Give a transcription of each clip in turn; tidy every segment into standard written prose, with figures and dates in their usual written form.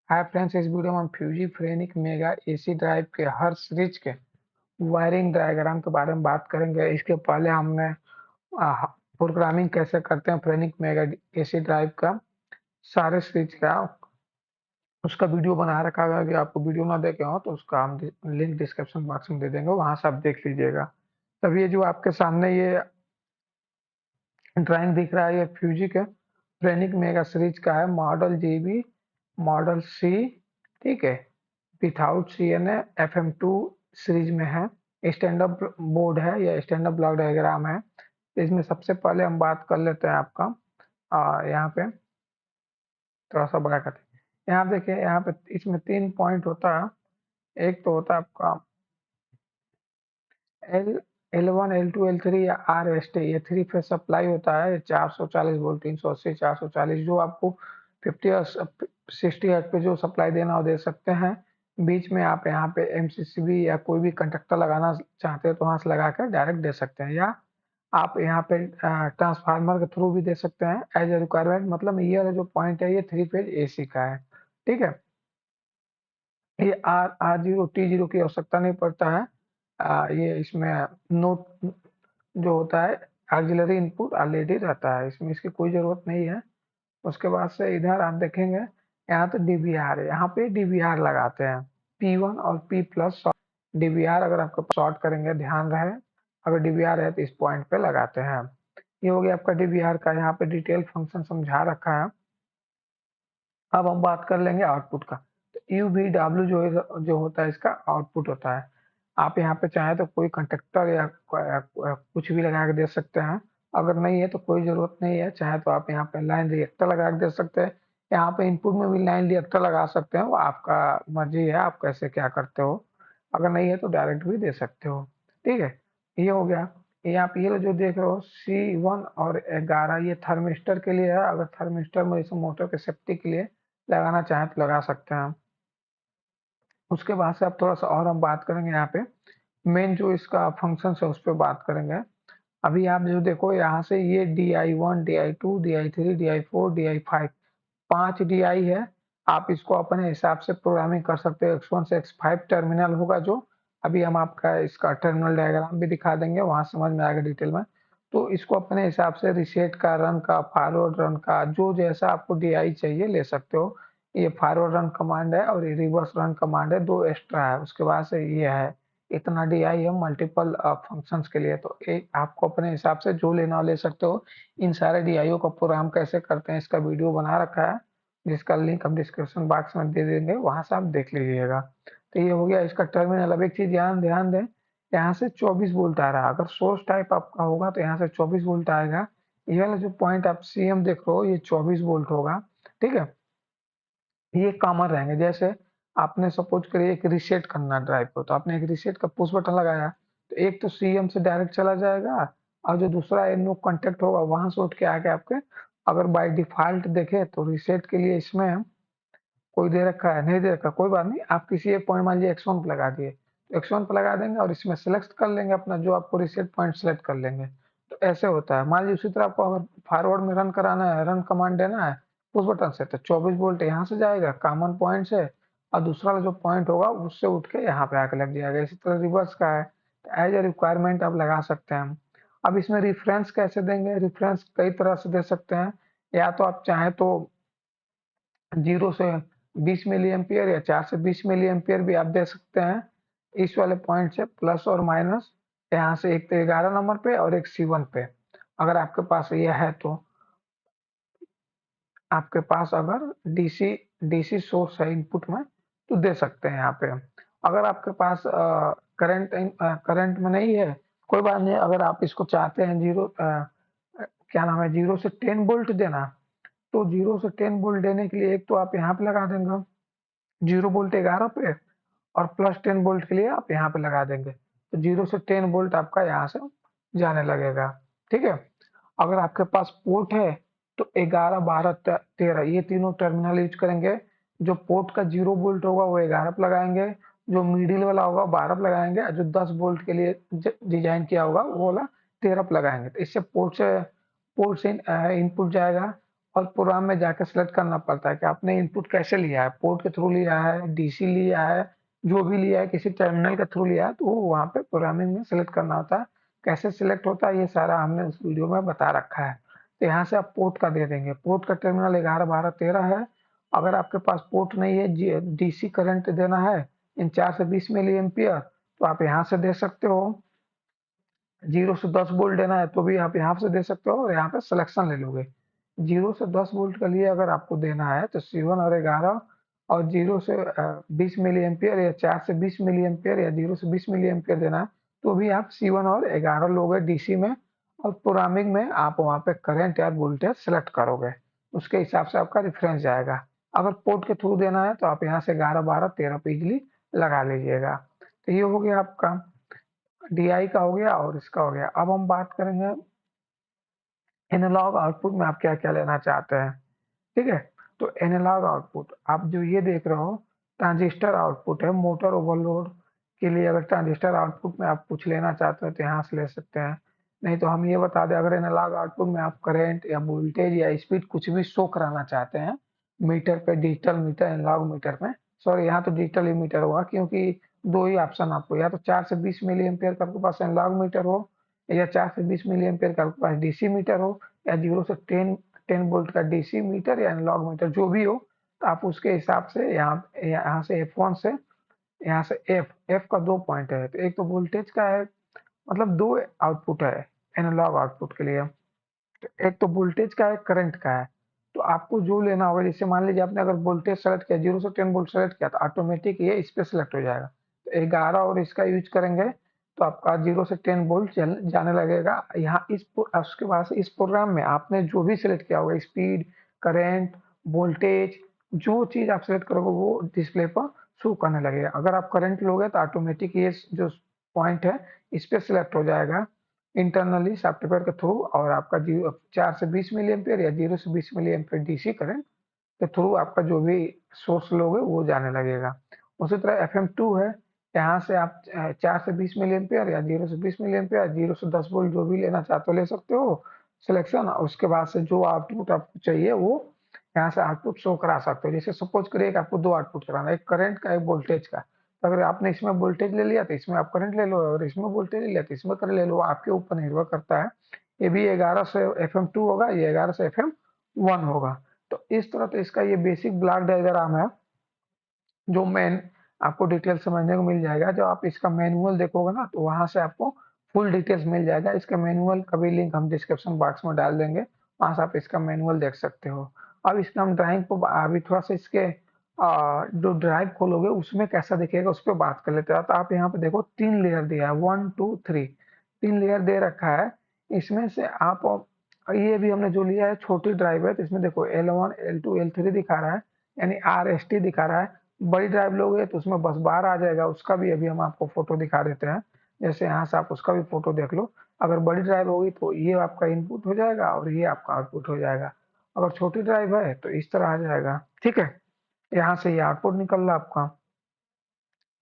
Hi friends, इस video में हम Fuji Frenic mega AC drive के हर सीरीज के वायरिंग डायग्राम के बारे में बात करेंगे। इसके पहले हमने प्रोग्रामिंग कैसे करते हैं फ्रेनिक मेगा एसी ड्राइव का सारे सीरीज का उसका वीडियो बना रखा है। अगर आपको वीडियो ना देखे हो तो उसका हम लिंक डिस्क्रिप्शन बॉक्स में दे देंगे, वहां से आप देख लीजिएगा। तब ये जो आपके सामने ये ड्राइंग दिख रहा है, ये फ्यूजी के फ्रेनिक मेगा सीरीज का है। मॉडल जीबी, मॉडल सी, ठीक है, विथआउट CNA FM2 सीरीज में है। स्टैंड अप बोर्ड है या स्टैंड अप ब्लॉक डायग्राम है। तो इसमें सबसे पहले हम बात कर लेते हैं आपका यहाँ पे थोड़ा सा बड़ा करते हैं। यहाँ देखिए, यहाँ पे इसमें 3 पॉइंट होता है। एक तो होता है आपका एल L1 L2 L3 या RST, ये 3 फेज सप्लाई होता है। 440 वोल्ट, 380, 440 जो आपको 50 और 60 हर्ट्ज पे जो सप्लाई देना हो दे सकते हैं। बीच में आप यहाँ पे MCCB या कोई भी कंडक्टर लगाना चाहते हैं तो वहां से लगा कर डायरेक्ट दे सकते हैं, या आप यहाँ पे ट्रांसफार्मर के थ्रू भी दे सकते हैं एज ए रिक्वायरमेंट। मतलब ये वाला जो पॉइंट है ये 3 फेज AC का है, ठीक है। ये R0 T0 की आवश्यकता नहीं पड़ता है। ये इसमें नोट जो होता है ऑक्सिलरी इनपुट ऑलरेडी रहता है, इसमें इसकी कोई जरूरत नहीं है। उसके बाद से इधर आप देखेंगे, यहाँ तो DVR है, यहाँ पे DVR लगाते हैं P1 और P+ DVR। अगर आपको शॉर्ट करेंगे ध्यान रहे, अगर DVR है तो इस पॉइंट पे लगाते हैं। ये हो गया आपका DVR का, यहाँ पे डिटेल फंक्शन समझा रखा है। अब हम बात कर लेंगे आउटपुट का। तो UVW जो होता है इसका आउटपुट होता है। आप यहाँ पे चाहे तो कोई कंडक्टर या कुछ भी लगा के दे सकते हैं। अगर नहीं है तो कोई जरूरत नहीं है, चाहे तो आप यहाँ पे लाइन रिएक्टर लगा के दे सकते हैं। यहाँ पे इनपुट में भी लाइन रिएक्टर लगा सकते हैं, वो आपका मर्जी है, आप कैसे क्या करते हो। अगर नहीं है तो डायरेक्ट भी दे सकते हो, ठीक है। ये हो गया। ये आप ये जो देख रहे हो C1 और 11, ये थर्मिस्टर के लिए है। अगर थर्मिस्टर में इस मोटर के सेफ्टी के लिए लगाना चाहें तो लगा सकते हैं। उसके बाद से अब थोड़ा सा और हम बात करेंगे, यहाँ पे मेन जो इसका फंक्शन है उस पर बात करेंगे। अभी आप जो देखो यहाँ से ये DI1, DI2, DI3, DI4, DI5, 5 DI है। आप इसको अपने हिसाब से प्रोग्रामिंग कर सकते हो। X1 से X5 टर्मिनल होगा, जो अभी हम आपका इसका टर्मिनल डायग्राम भी दिखा देंगे, वहां समझ में आएगा डिटेल में। तो इसको अपने हिसाब से रिसेट का, रन का, फॉरवर्ड रन का, जो जैसा आपको DI चाहिए ले सकते हो। ये फॉरवर्ड रन कमांड है और ये रिवर्स रन कमांड है, 2 एक्स्ट्रा है। उसके बाद से ये है, इतना DI है मल्टीपल फंक्शंस के लिए। तो एक आपको अपने हिसाब से जो लेना हो ले सकते हो। इन सारे DIO का प्रोग्राम कैसे करते हैं इसका वीडियो बना रखा है, जिसका लिंक हम डिस्क्रिप्शन बॉक्स में दे देंगे, वहां से आप देख लीजिएगा। तो ये हो गया इसका टर्मिनल। अब एक चीज ध्यान ध्यान दें, यहाँ से 24 वोल्ट आ रहा है। अगर सोर्स टाइप आपका होगा तो यहाँ से 24 वोल्ट आएगा। ये वाला जो पॉइंट आप CM देख रहे हो ये 24 वोल्ट होगा, ठीक है। ये कॉमन रहेंगे। जैसे आपने सपोज करिए एक रीसेट करना ड्राइव को, तो आपने एक रीसेट का पुश बटन लगाया, तो एक तो CM से डायरेक्ट चला जाएगा, और जो दूसरा नो कांटेक्ट होगा वहां से उठ के आके आपके, अगर बाय डिफॉल्ट देखे तो रीसेट के लिए इसमें कोई दे रखा है, नहीं दे रखा, कोई बात नहीं। आप किसी एक पॉइंट मान लीजिए X1 पे लगा दिए, तो X1 पे लगा देंगे और इसमें सेलेक्ट कर लेंगे अपना जो आपको रीसेट पॉइंट सेलेक्ट कर लेंगे। तो ऐसे होता है। मान लीजिए उसी तरह आपको अगर फॉरवर्ड में रन कराना है, रन कमांड देना है उस बटन से, तो 24 वोल्ट यहाँ से जाएगा कॉमन पॉइंट से, और दूसरा जो पॉइंट होगा उससे उठ के यहाँ पे आके लग जाएगा। इसी तरह रिवर्स का है, तो एज ए रिक्वायरमेंट आप लगा सकते हैं। अब इसमें रेफरेंस कैसे देंगे? रेफरेंस कई तरह से दे सकते हैं। या तो आप चाहें तो 0 से 20 मिली एम्पियर या 4 से 20 मिली एम्पियर भी आप दे सकते हैं। इस वाले पॉइंट से प्लस और माइनस, यहाँ से एक तो 11 नंबर पे और एक C1 पे, अगर आपके पास ये है तो। आपके पास अगर डीसी डीसी सोर्स है इनपुट में तो दे सकते हैं यहाँ पे। अगर आपके पास करंट करंट में नहीं है, कोई बात नहीं। अगर आप इसको चाहते हैं क्या नाम है, 0 से 10 वोल्ट देना, तो 0 से 10 वोल्ट देने के लिए एक तो आप यहाँ पे लगा देंगे 0 वोल्ट 11 पे, और प्लस 10 वोल्ट के लिए आप यहाँ पे लगा देंगे, तो 0 से 10 वोल्ट आपका यहाँ से जाने लगेगा, ठीक है। अगर आपके पास पोर्ट है तो 11, 12, 13 ये तीनों टर्मिनल यूज करेंगे। जो पोर्ट का 0 वोल्ट होगा वो 11 पे लगाएंगे, जो मिडिल वाला होगा 12 पे लगाएंगे, और जो 10 वोल्ट के लिए डिजाइन किया होगा वो वाला 13 पे लगाएंगे। तो इससे पोर्ट से इनपुट जाएगा और प्रोग्राम में जाकर सेलेक्ट करना पड़ता है कि आपने इनपुट कैसे लिया है, पोर्ट के थ्रू लिया है, डीसी लिया है, जो भी लिया है किसी टर्मिनल के थ्रू लिया है, तो वो वहाँ पे प्रोग्रामिंग में सेलेक्ट करना होता है। कैसे सिलेक्ट होता है ये सारा हमने उस वीडियो में बता रखा है। तो यहाँ से आप पोर्ट का दे देंगे, पोर्ट का टर्मिनल 11 12 13 है। अगर आपके पास पोर्ट नहीं है, डीसी करंट देना है इन 4 से 20 मिली एम्पियर, तो आप यहाँ से दे सकते हो। 0 से 10 वोल्ट देना है तो भी आप यहाँ से दे सकते हो और यहाँ पे सिलेक्शन ले लोगे। 0 से 10 वोल्ट के लिए अगर आपको देना है तो C1 और 11, और 0 से 20 मिली एम्पियर या 4 से 20 मिली एम्पियर या 0 से 20 मिली एम्पियर देना है तो भी आप C1 और 11 लोगे डीसी में, और प्रोग्रामिंग में आप वहाँ पे करंट या वोल्टेज सेलेक्ट करोगे, उसके हिसाब से आपका रेफरेंस जाएगा। अगर पोर्ट के थ्रू देना है तो आप यहाँ से 11 12 13 पे इजिली लगा लीजिएगा। तो ये हो गया आपका डीआई का हो गया और इसका हो गया। अब हम बात करेंगे एनालॉग आउटपुट में आप क्या क्या लेना चाहते हैं। ठीक है, तो एनालॉग आउटपुट आप जो ये देख रहे हो ट्रांजिस्टर आउटपुट है। मोटर ओवरलोड के लिए अगर ट्रांजिस्टर आउटपुट में आप कुछ लेना चाहते हो तो यहाँ से ले सकते हैं। नहीं तो हम ये बता दें, अगर एनालॉग आउटपुट में आप करंट या वोल्टेज या स्पीड कुछ भी शो कराना चाहते हैं मीटर पे, डिजिटल मीटर एनालॉग मीटर में, सॉरी यहाँ तो डिजिटल ही मीटर होगा क्योंकि दो ही ऑप्शन आपको, या तो 4 से 20 मिली एम्पियर का आपके पास एनालॉग मीटर हो, या 4 से 20 मिली एम्पियर का आपके पास डीसी मीटर हो, या 0 से 10 वोल्ट का डीसी मीटर या एनालॉग मीटर जो भी हो, तो आप उसके हिसाब से यहाँ से F1 से, यहाँ से एफ का दो पॉइंट है, तो एक तो वोल्टेज का है, मतलब दो आउटपुट है एनालॉग आउटपुट के लिए। तो एक तो वोल्टेज का है, करंट का है। तो आपको जो लेना होगा, जैसे मान लीजिए आपने अगर वोल्टेज सेलेक्ट किया 0 से 10 वोल्ट सेलेक्ट किया तो ऑटोमेटिक ये इस पे सेलेक्ट हो जाएगा। तो 11 और इसका यूज करेंगे तो आपका 0 से 10 वोल्ट जाने लगेगा। यहाँ उसके बाद इस प्रोग्राम में आपने जो भी सिलेक्ट किया होगा, स्पीड, करेंट, वोल्टेज, जो चीज आप सिलेक्ट करोगे वो डिस्प्ले पर शो करने लगेगा। अगर आप करंट लोगे तो ऑटोमेटिक ये जो पॉइंट है इस पे सिलेक्ट हो जाएगा इंटरनली सॉफ्टवेयर के थ्रू, और आपका 4 से 20 मिली एम्पियर या 0 से 20 मिली एम्पियर डीसी करंट के थ्रू आपका जो भी सोर्स लोगे वो जाने लगेगा। उसी तरह FM2 है, यहाँ से आप 4 से 20 मिली एम्पियर या 0 से 20 मिली एम्पियर 0 से 10 वोल्ट जो भी लेना चाहते हो ले सकते हो सिलेक्शन। उसके बाद से जो आउटपुट आपको चाहिए वो यहाँ से आउटपुट शो करा सकते हो। जैसे सपोज करिए कि आपको दो आउटपुट कराना है, एक करंट का एक वोल्टेज का। तो अगर आपने इसमें वोल्टेज ले लिया तो इसमें आप करंट ले लो, और इसमें वोल्टेज ले लिया तो इसमें करंट ले लो, आपके ऊपर निर्भर करता है। ये भी 11 से FM2 होगा, ये 11 से FM1 होगा। तो इस तरह तो इसका ये बेसिक ब्लॉक डायग्राम है जो मेन आपको डिटेल समझने को मिल जाएगा। जब आप इसका मैनुअल देखोगे ना तो वहां से आपको फुल डिटेल्स मिल जाएगा। इसका मैनुअल का भी लिंक हम डिस्क्रिप्शन बॉक्स में डाल देंगे, वहां से आप इसका मैनुअल देख सकते हो। अब इसका हम ड्राइंग को अभी थोड़ा सा इसके जो ड्राइव खोलोगे उसमें कैसा दिखेगा उस पर बात कर लेते हैं। तो आप यहाँ पे देखो 3 लेयर दिया है, 1 2 3, 3 लेयर दे रखा है। इसमें से आप ये भी हमने जो लिया है छोटी ड्राइव है, तो इसमें देखो L1 L2 L3 दिखा रहा है, यानी RST दिखा रहा है। बड़ी ड्राइव लोगे तो उसमें बस बार आ जाएगा, उसका भी अभी हम आपको फोटो दिखा देते हैं। जैसे यहाँ से आप उसका भी फोटो देख लो। अगर बड़ी ड्राइव होगी तो ये आपका इनपुट हो जाएगा और ये आपका आउटपुट हो जाएगा। अगर छोटी ड्राइव है तो इस तरह आ जाएगा। ठीक है, यहाँ से ये आउटपुट निकल रहा है आपका,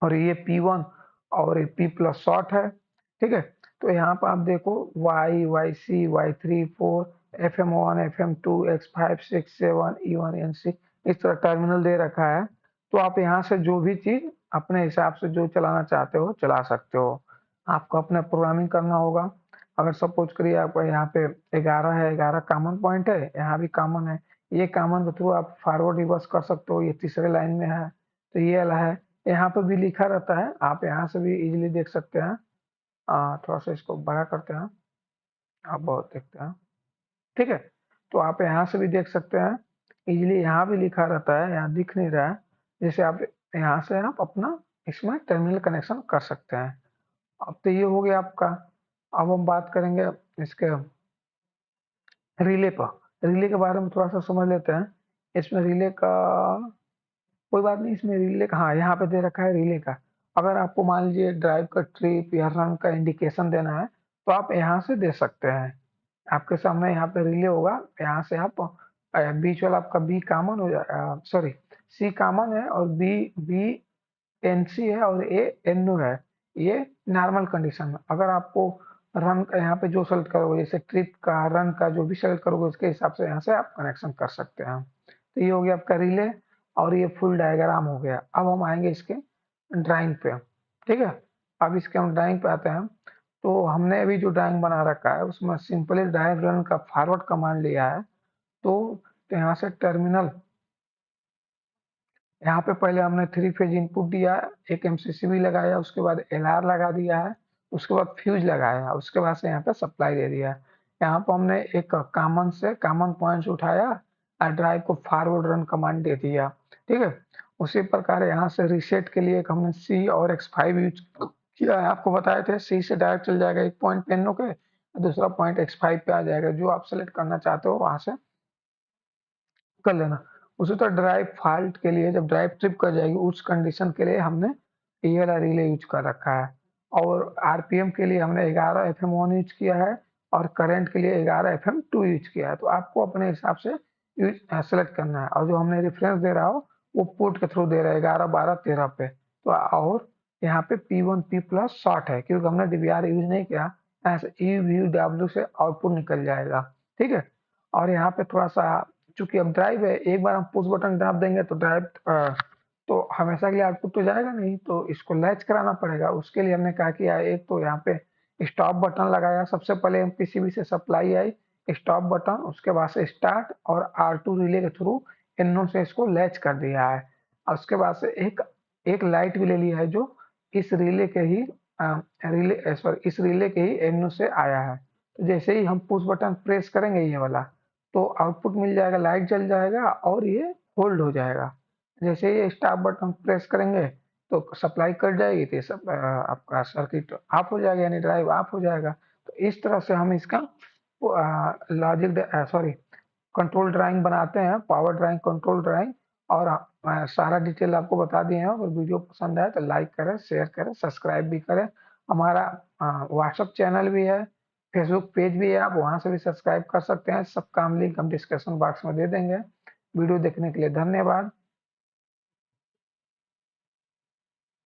और ये P1 और ये P प्लस शॉर्ट है। ठीक है, तो यहाँ पर आप देखो Y YC Y3 4 FM1 FM2 X5 6 7 E1 NC, इस तरह टर्मिनल दे रखा है। तो आप यहाँ से जो भी चीज अपने हिसाब से जो चलाना चाहते हो चला सकते हो। आपको अपना प्रोग्रामिंग करना होगा। अगर सपोज करिए आपको यहाँ पे 11 है, 11 कॉमन पॉइंट है, यहाँ भी कॉमन है, ये कॉमन के थ्रू आप फॉरवर्ड रिवर्स कर सकते हो। ये तीसरे लाइन में है तो ये वाला है, यहाँ पे भी लिखा रहता है, आप यहाँ से भी इजीली देख सकते हैं। थोड़ा सा इसको बड़ा करते हैं, आप बहुत देखते हैं। ठीक है, तो आप यहाँ से भी देख सकते हैं इजीली, यहाँ भी लिखा रहता है, यहाँ दिख नहीं रहा है। जैसे आप यहाँ से आप अपना इसमें टर्मिनल कनेक्शन कर सकते हैं। अब तो ये हो गया आपका। अब हम बात करेंगे इसके रिले पर। रिले के बारे में थोड़ा सा समझ लेते हैं। इसमें रिले का कोई बात नहीं, इसमें रिले का, हाँ यहाँ पे दे रखा है रिले का। अगर आपको मान लीजिए ड्राइव का ट्रिप या रन का इंडिकेशन देना है तो आप यहाँ से दे सकते हैं। आपके सामने यहाँ पे रिले होगा, यहाँ से आप बीच वाला आपका बी कॉमन हो जाए, सॉरी सी कॉमन है और बी बी एन सी है और ए एन है। ये नॉर्मल कंडीशन में। अगर आपको रन का यहाँ पे जो सेलेक्ट करोगे, जैसे ट्रिप का, रन का, जो भी सेलेक्ट करोगे उसके हिसाब से यहाँ से आप कनेक्शन कर सकते हैं। तो ये हो गया आपका रिले और ये फुल डायग्राम हो गया। अब हम आएंगे इसके ड्राइंग पे, ठीक है। अब इसके हम ड्राइंग पे आते हैं। तो हमने अभी जो ड्राइंग बना रखा है उसमें सिंपली ड्राइव रन का फॉरवर्ड कमांड लिया है। तो यहाँ से टर्मिनल, यहाँ पे पहले हमने थ्री फेज इनपुट दिया, एक एमसीसीबी लगाया, उसके बाद एलआर लगा दिया है, उसके बाद फ्यूज लगाया, उसके बाद से यहाँ पे सप्लाई दे दिया है। यहाँ पर हमने एक कॉमन पॉइंट्स उठाया और ड्राइव को फॉरवर्ड रन कमांड दे दिया, ठीक है। उसी प्रकार यहाँ से रीसेट के लिए एक हमने सी और एक्स5 यूज किया है। आपको बताए थे सी से डायरेक्ट चल जाएगा एक पॉइंट पेन के, दूसरा पॉइंट एक्स5 पे आ जाएगा, जो आप सेलेक्ट करना चाहते हो वहां से कर लेना। उसी तरह ड्राइव फॉल्ट के लिए जब ड्राइव ट्रिप कर जाएगी उस कंडीशन के लिए हमने ये वाला रिले यूज कर रखा है। और आरपीएम के लिए हमने 11 FM1 यूज किया है और करंट के लिए 11 FM2 यूज किया है। तो आपको अपने हिसाब से यूज सेलेक्ट करना है। और जो हमने रेफरेंस दे रहा हो वो पोर्ट के थ्रू दे रहा है 11, 12, 13 पे। तो और यहाँ पे P1 P प्लस शॉर्ट है क्योंकि हमने डीवीआर यूज नहीं किया। यहाँ से ई व्यू डब्ल्यू से आउटपुट निकल जाएगा, ठीक है। और यहाँ पे थोड़ा सा, चूंकि अब ड्राइव है, एक बार हम पुश बटन दाब देंगे तो ड्राइव तो हमेशा के लिए आउटपुट तो जाएगा नहीं, तो इसको लैच कराना पड़ेगा। उसके लिए हमने क्या किया, एक तो यहाँ पे स्टॉप बटन लगाया। सबसे पहले एमपीसीबी से सप्लाई आई, स्टॉप बटन, उसके बाद से स्टार्ट और R2 रिले के थ्रू इनों से इसको लैच कर दिया है। और उसके बाद से एक एक लाइट भी ले लिया है जो इस रिले के ही इस रिले के ही एनो से आया है। तो जैसे ही हम पुश बटन प्रेस करेंगे ये वाला, तो आउटपुट मिल जाएगा, लाइट जल जाएगा और ये होल्ड हो जाएगा। जैसे ही स्टॉप बटन प्रेस करेंगे तो सप्लाई कट जाएगी, तो सब आपका सर्किट ऑफ हो जाएगा, यानी ड्राइव ऑफ हो जाएगा। तो इस तरह से हम इसका लॉजिक सॉरी कंट्रोल ड्राइंग बनाते हैं, पावर ड्राइंग, कंट्रोल ड्राइंग। और सारा डिटेल आपको बता दिए हैं। अगर वीडियो पसंद आए तो लाइक करें, शेयर करें, सब्सक्राइब भी करें। हमारा व्हाट्सएप चैनल भी है, फेसबुक पेज भी है, आप वहां से भी सब्सक्राइब कर सकते हैं। सबका हम लिंक हम डिस्क्रिप्शन बॉक्स में दे देंगे। वीडियो देखने के लिए धन्यवाद।